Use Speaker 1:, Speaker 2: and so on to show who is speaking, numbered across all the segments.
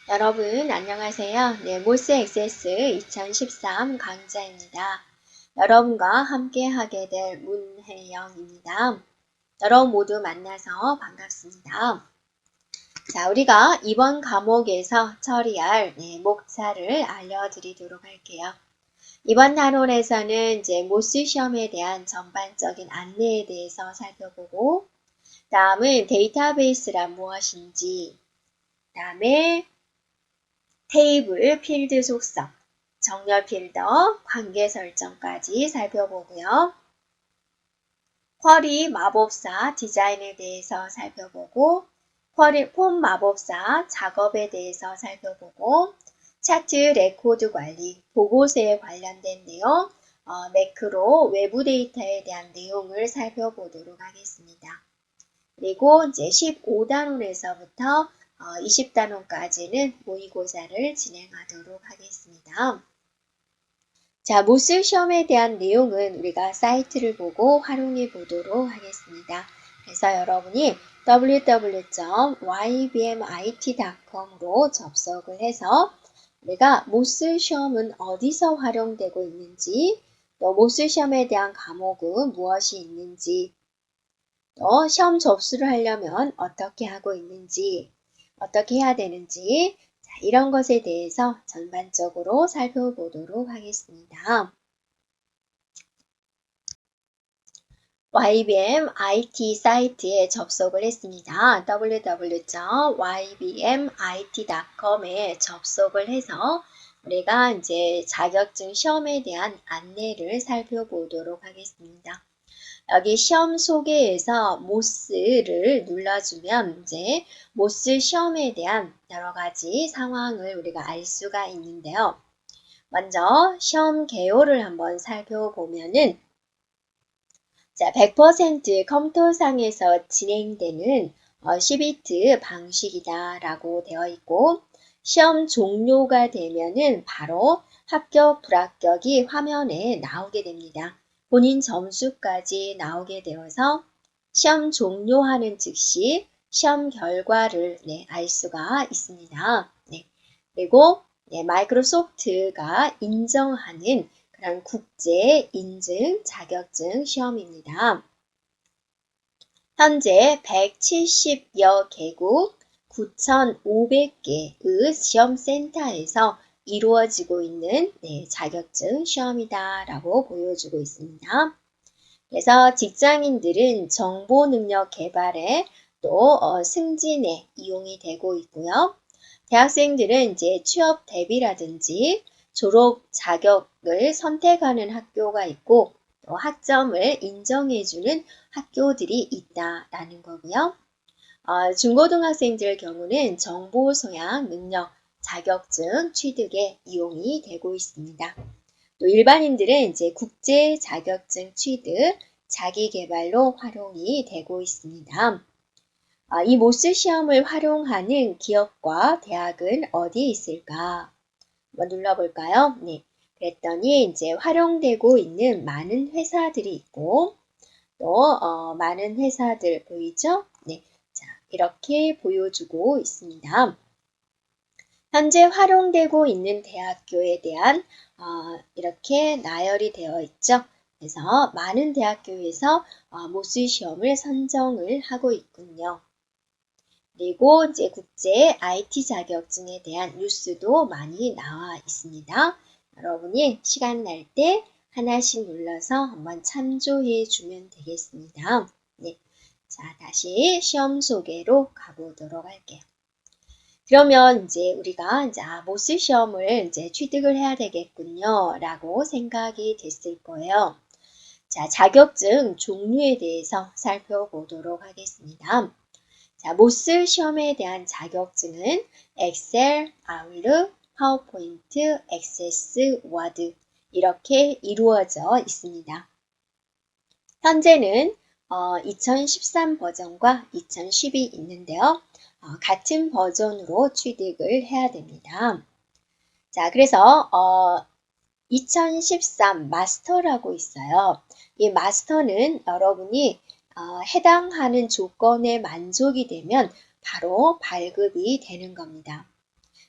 Speaker 1: 여러분 안녕하세요. 네, 모스 액세스 2013 강좌입니다. 여러분과 함께 하게 될 문혜영입니다. 여러분 모두 만나서 반갑습니다. 자, 우리가 이번 과목에서 처리할 목차를 알려드리도록 할게요. 이번 단원에서는 이제 모스 시험에 대한 전반적인 안내에 대해서 살펴보고, 다음은 데이터베이스란 무엇인지, 다음에 테이블 필드 속성, 정렬 필더, 관계 설정까지 살펴보고요. 쿼리 마법사 디자인에 대해서 살펴보고, 쿼리 폼 마법사 작업에 대해서 살펴보고, 차트 레코드 관리, 보고서에 관련된 내용, 매크로 외부 데이터에 대한 내용을 살펴보도록 하겠습니다. 그리고 이제 15단원에서부터 20단원까지는 모의고사를 진행하도록 하겠습니다. 자, 모스 시험에 대한 내용은 우리가 사이트를 보고 활용해 보도록 하겠습니다. 그래서 여러분이 www.ybmit.com으로 접속을 해서 우리가 모스 시험은 어디서 활용되고 있는지, 또 모스 시험에 대한 과목은 무엇이 있는지, 또 시험 접수를 하려면 어떻게 하고 있는지, 어떻게 해야 되는지, 자, 이런 것에 대해서 전반적으로 살펴보도록 하겠습니다. YBM IT 사이트에 접속을 했습니다. www.ybmit.com에 접속을 해서 우리가 이제 자격증 시험에 대한 안내를 살펴보도록 하겠습니다. 여기 시험 소개에서 모스를 눌러주면 이제 모스 시험에 대한 여러 가지 상황을 우리가 알 수가 있는데요. 먼저 시험 개요를 한번 살펴보면은 자, 100% 컴퓨터상에서 진행되는 10비트 방식이다 라고 되어 있고, 시험 종료가 되면은 바로 합격, 불합격이 화면에 나오게 됩니다. 본인 점수까지 나오게 되어서 시험 종료하는 즉시 시험 결과를 알 수가 있습니다. 그리고 마이크로소프트가 인정하는 그런 국제 인증 자격증 시험입니다. 현재 170여 개국 9,500개의 시험센터에서 이루어지고 있는 자격증 시험이다 라고 보여주고 있습니다. 그래서 직장인들은 정보 능력 개발에 또 승진에 이용이 되고 있고요. 대학생들은 이제 취업 대비라든지 졸업 자격을 선택하는 학교가 있고 또 학점을 인정해주는 학교들이 있다라는 거고요. 중고등학생들 경우는 정보 소양 능력 자격증 취득에 이용이 되고 있습니다. 또 일반인들은 이제 국제 자격증 취득, 자기 개발로 활용이 되고 있습니다. 이 모스 시험을 활용하는 기업과 대학은 어디에 있을까? 한번 눌러볼까요? 네. 그랬더니 이제 활용되고 있는 많은 회사들이 있고 또 많은 회사들 보이죠? 네. 자, 이렇게 보여주고 있습니다. 현재 활용되고 있는 대학교에 대한 이렇게 나열이 되어 있죠. 그래서 많은 대학교에서 모스 시험을 선정을 하고 있군요. 그리고 이제 국제 IT 자격증에 대한 뉴스도 많이 나와 있습니다. 여러분이 시간 날 때 하나씩 눌러서 한번 참조해 주면 되겠습니다. 네. 자, 다시 시험 소개로 가보도록 할게요. 그러면 이제 우리가 모스 시험을 이제 취득을 해야 되겠군요. 라고 생각이 됐을 거예요. 자, 자격증 종류에 대해서 살펴보도록 하겠습니다. 자, 모스 시험에 대한 자격증은 엑셀, 아웃룩, 파워포인트, 액세스, 워드 이렇게 이루어져 있습니다. 현재는 2013 버전과 2010이 있는데요. 같은 버전으로 취득을 해야 됩니다. 자, 그래서 2013 마스터라고 있어요. 이 마스터는 여러분이 해당하는 조건에 만족이 되면 바로 발급이 되는 겁니다.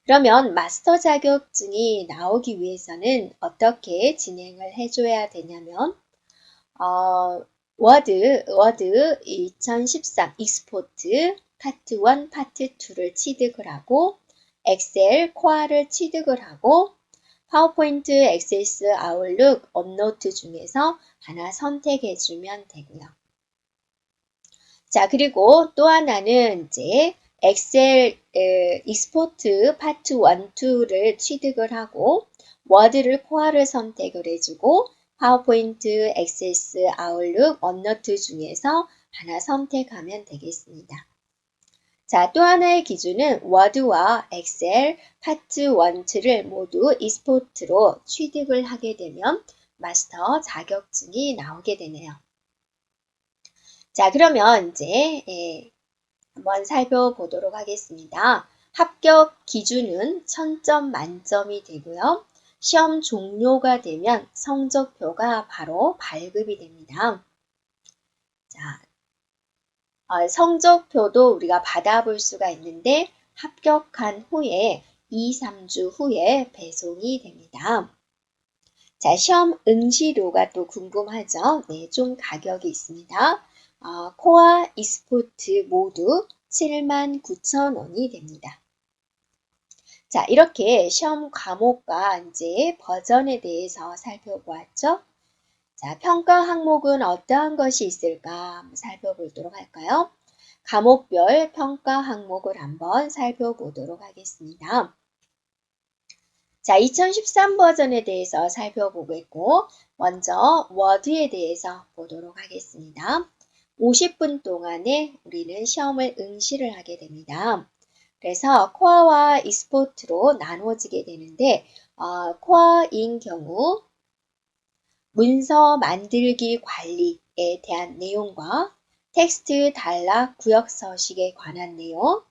Speaker 1: 그러면 마스터 자격증이 나오기 위해서는 어떻게 진행을 해줘야 되냐면 워드 2013 익스포트 파트 1, 파트 2를 취득을 하고 엑셀, 코아를 취득을 하고 파워포인트, 액세스, 아웃룩, 업노트 중에서 하나 선택해주면 되고요. 자, 그리고 또 하나는 이제 엑셀 익스포트 파트 1, 2를 취득을 하고 워드를 코아를 선택을 해주고 파워포인트, 액세스, 아웃룩, 업노트 중에서 하나 선택하면 되겠습니다. 자, 또 하나의 기준은 워드와 엑셀 파트 1, 2를 모두 익스포트로 취득을 하게 되면 마스터 자격증이 나오게 되네요. 자, 그러면 이제 한번 살펴보도록 하겠습니다. 합격 기준은 1000점 만점이 되고요. 시험 종료가 되면 성적표가 바로 발급이 됩니다. 자, 성적표도 우리가 받아볼 수가 있는데 합격한 후에 2, 3주 후에 배송이 됩니다. 자, 시험 응시료가 또 궁금하죠? 네, 좀 가격이 있습니다. 코아, 익스포트 모두 79,000원이 됩니다. 자, 이렇게 시험 과목과 이제 버전에 대해서 살펴보았죠? 자, 평가 항목은 어떠한 것이 있을까 한번 살펴보도록 할까요? 과목별 평가 항목을 한번 살펴보도록 하겠습니다. 자, 2013 버전에 대해서 살펴보겠고 먼저 워드에 대해서 보도록 하겠습니다. 50분 동안에 우리는 시험을 응시를 하게 됩니다. 그래서 코아와 익스포트로 나누어지게 되는데 코아인 경우 문서 만들기 관리에 대한 내용과 텍스트 단락 구역 서식에 관한 내용,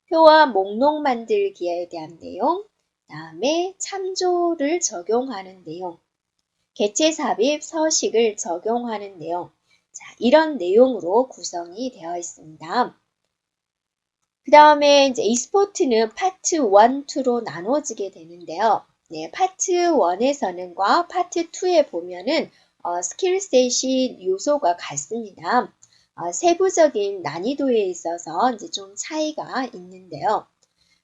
Speaker 1: 표와 목록 만들기에 대한 내용, 다음에 참조를 적용하는 내용, 개체 삽입 서식을 적용하는 내용, 자, 이런 내용으로 구성이 되어 있습니다. 그 다음에 이제 익스포트는 파트 1, 2로 나눠지게 되는데요. 네, 파트 1에서는과 파트 2에 보면은 스킬셋이 요소가 같습니다. 세부적인 난이도에 있어서 이제 좀 차이가 있는데요.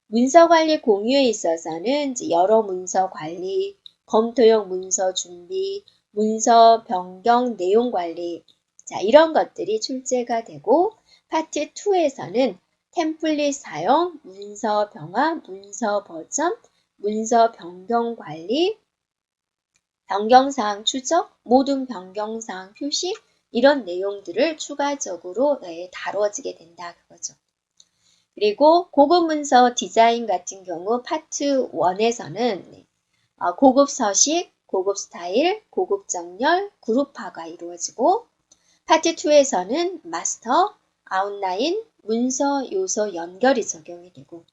Speaker 1: 문서 관리 공유에 있어서는 이제 여러 문서 관리, 검토용 문서 준비, 문서 변경 내용 관리, 자, 이런 것들이 출제가 되고 파트 2에서는 템플릿 사용, 문서 병화, 문서 버전, 문서 변경 관리, 변경사항 추적, 모든 변경사항 표시 이런 내용들을 추가적으로 다뤄지게 된다 그거죠. 그리고 고급 문서 디자인 같은 경우 파트 1에서는 고급 서식, 고급 스타일, 고급 정렬, 그룹화가 이루어지고 파트 2에서는 마스터, 아웃라인, 문서 요소 연결이 적용이 되고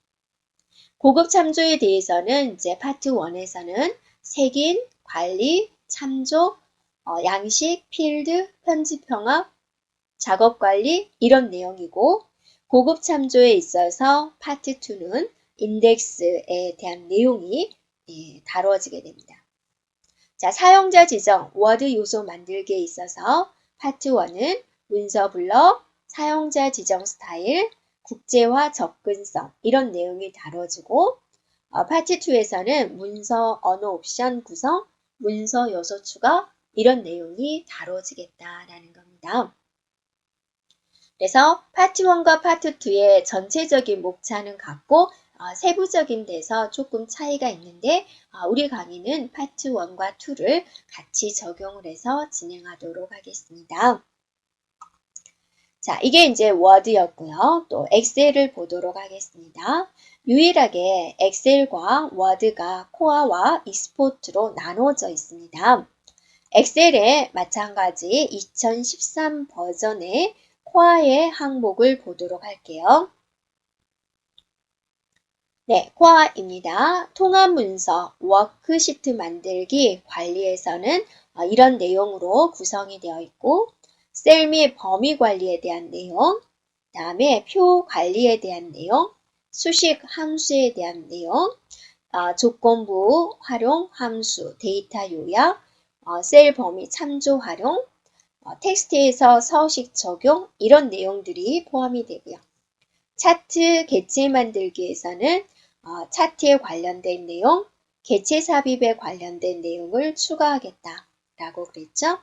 Speaker 1: 고급 참조에 대해서는 이제 파트 1에서는 색인, 관리, 참조, 양식, 필드, 편집 평합, 작업 관리 이런 내용이고 고급 참조에 있어서 파트 2는 인덱스에 대한 내용이 다루어지게 됩니다. 자, 사용자 지정, 워드 요소 만들기에 있어서 파트 1은 문서 블럭, 사용자 지정 스타일, 국제화 접근성 이런 내용이 다뤄지고 파트 2에서는 문서 언어 옵션 구성, 문서 요소 추가 이런 내용이 다뤄지겠다라는 겁니다. 그래서 파트 1과 파트 2의 전체적인 목차는 같고 세부적인 데서 조금 차이가 있는데 우리 강의는 파트 1과 2를 같이 적용을 해서 진행하도록 하겠습니다. 자, 이게 이제 워드였고요. 또 엑셀을 보도록 하겠습니다. 유일하게 엑셀과 워드가 코아와 익스포트로 나눠져 있습니다. 엑셀에 마찬가지 2013 버전의 코아의 항목을 보도록 할게요. 네, 코아입니다. 통합문서, 워크시트 만들기, 관리에서는 이런 내용으로 구성이 되어 있고 셀 및 범위 관리에 대한 내용, 그 다음에 표 관리에 대한 내용, 수식 함수에 대한 내용, 조건부 활용 함수, 데이터 요약, 셀 범위 참조 활용, 텍스트에서 서식 적용 이런 내용들이 포함이 되고요. 차트 객체 만들기에서는 차트에 관련된 내용, 객체 삽입에 관련된 내용을 추가하겠다라고 그랬죠.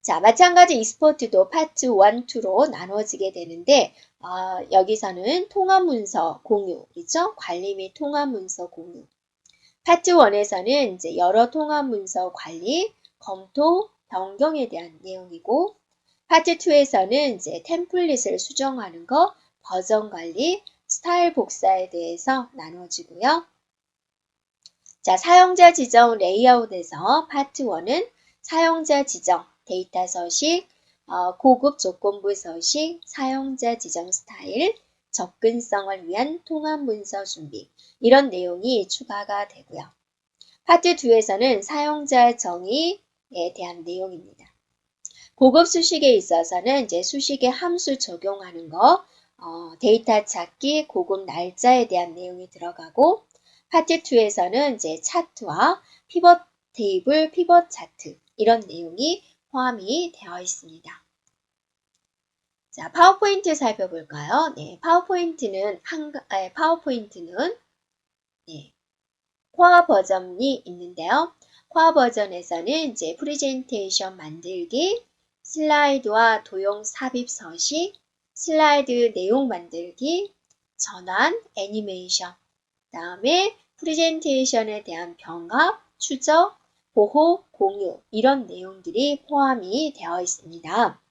Speaker 1: 자, 마찬가지 익스포트도 파트 1, 2로 나눠지게 되는데 여기서는 통합 문서 공유이죠. 관리 및 통합 문서 공유. 파트 1에서는 이제 여러 통합 문서 관리, 검토, 변경에 대한 내용이고 파트 2에서는 이제 템플릿을 수정하는 거, 버전 관리, 스타일 복사에 대해서 나눠지고요. 자, 사용자 지정 레이아웃에서 파트 1은 사용자 지정, 데이터 서식, 고급 조건부 서식, 사용자 지정 스타일, 접근성을 위한 통합 문서 준비 이런 내용이 추가가 되고요. 파트 2에서는 사용자 정의에 대한 내용입니다. 고급 수식에 있어서는 이제 수식의 함수 적용하는 거, 데이터 찾기, 고급 날짜에 대한 내용이 들어가고 파트 2에서는 이제 차트와 피벗 테이블, 피벗 차트 이런 내용이 포함이 되어 있습니다. 자, 파워포인트 살펴볼까요? 네, 파워포인트는 코어 버전이 있는데요. 코어 버전에서는 이제 프레젠테이션 만들기, 슬라이드와 도형 삽입 서식, 슬라이드 내용 만들기, 전환, 애니메이션, 다음에 프레젠테이션에 대한 병합, 추적, 보호, 공유 이런 내용들이 포함이 되어 있습니다.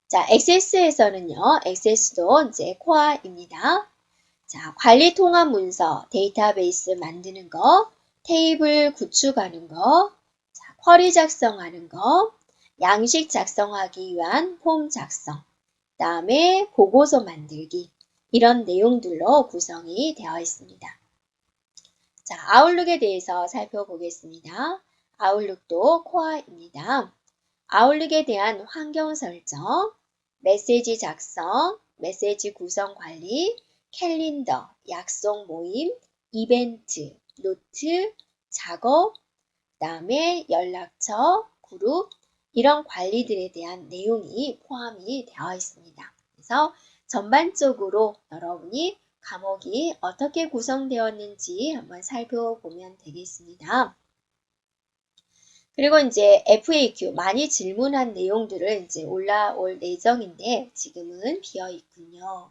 Speaker 1: 자, 액세스에서는요. 액세스도 이제 코어입니다. 자, 관리 통합 문서, 데이터베이스 만드는 거, 테이블 구축하는 거, 자, 쿼리 작성하는 거, 양식 작성하기 위한 폼 작성, 다음에 보고서 만들기 이런 내용들로 구성이 되어 있습니다. 자, 아웃룩에 대해서 살펴보겠습니다. 아웃룩도 코어입니다. 아웃룩에 대한 환경 설정, 메시지 작성, 메시지 구성 관리, 캘린더, 약속 모임, 이벤트, 노트, 작업, 그다음에 연락처, 그룹 이런 관리들에 대한 내용이 포함이 되어 있습니다. 그래서 전반적으로 여러분이 과목이 어떻게 구성되었는지 한번 살펴보면 되겠습니다. 그리고 이제 FAQ 많이 질문한 내용들을 이제 올라올 예정인데 지금은 비어 있군요.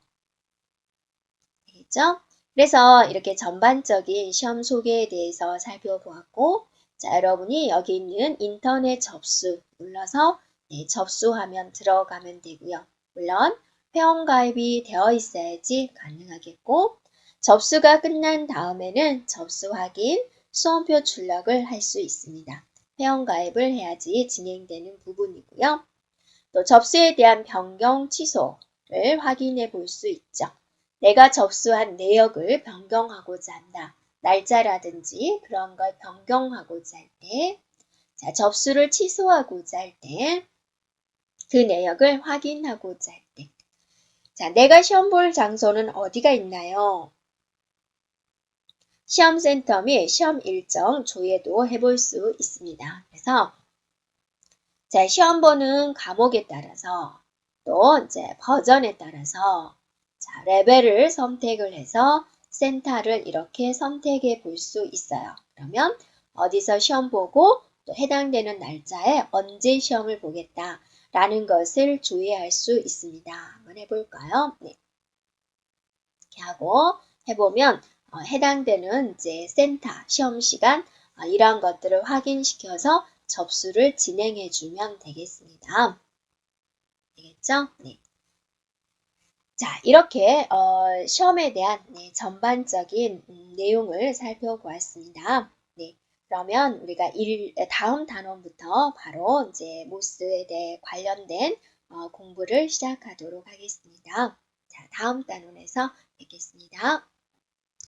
Speaker 1: 알겠죠? 그래서 이렇게 전반적인 시험 소개에 대해서 살펴보았고, 자, 여러분이 여기 있는 인터넷 접수 눌러서 접수하면 들어가면 되고요. 물론 회원가입이 되어 있어야지 가능하겠고, 접수가 끝난 다음에는 접수 확인, 수험표 출력을 할 수 있습니다. 회원가입을 해야지 진행되는 부분이고요. 또 접수에 대한 변경 취소를 확인해 볼 수 있죠. 내가 접수한 내역을 변경하고자 한다. 날짜라든지 그런 걸 변경하고자 할 때, 자, 접수를 취소하고자 할 때, 그 내역을 확인하고자 할 때. 자, 내가 시험 볼 장소는 어디가 있나요? 시험센터 및 시험 일정 조회도 해볼 수 있습니다. 그래서 자, 시험 보는 과목에 따라서 또 이제 버전에 따라서 자, 레벨을 선택을 해서 센터를 이렇게 선택해 볼 수 있어요. 그러면 어디서 시험 보고 또 해당되는 날짜에 언제 시험을 보겠다라는 것을 조회할 수 있습니다. 한번 해볼까요? 네. 이렇게 하고 해보면 해당되는 이제 센터, 시험 시간 이러한 것들을 확인시켜서 접수를 진행해 주면 되겠습니다. 되겠죠? 네. 자, 이렇게 시험에 대한 전반적인 내용을 살펴보았습니다. 네. 그러면 우리가 다음 단원부터 바로 이제 모스에 대해 관련된 공부를 시작하도록 하겠습니다. 자, 다음 단원에서 뵙겠습니다.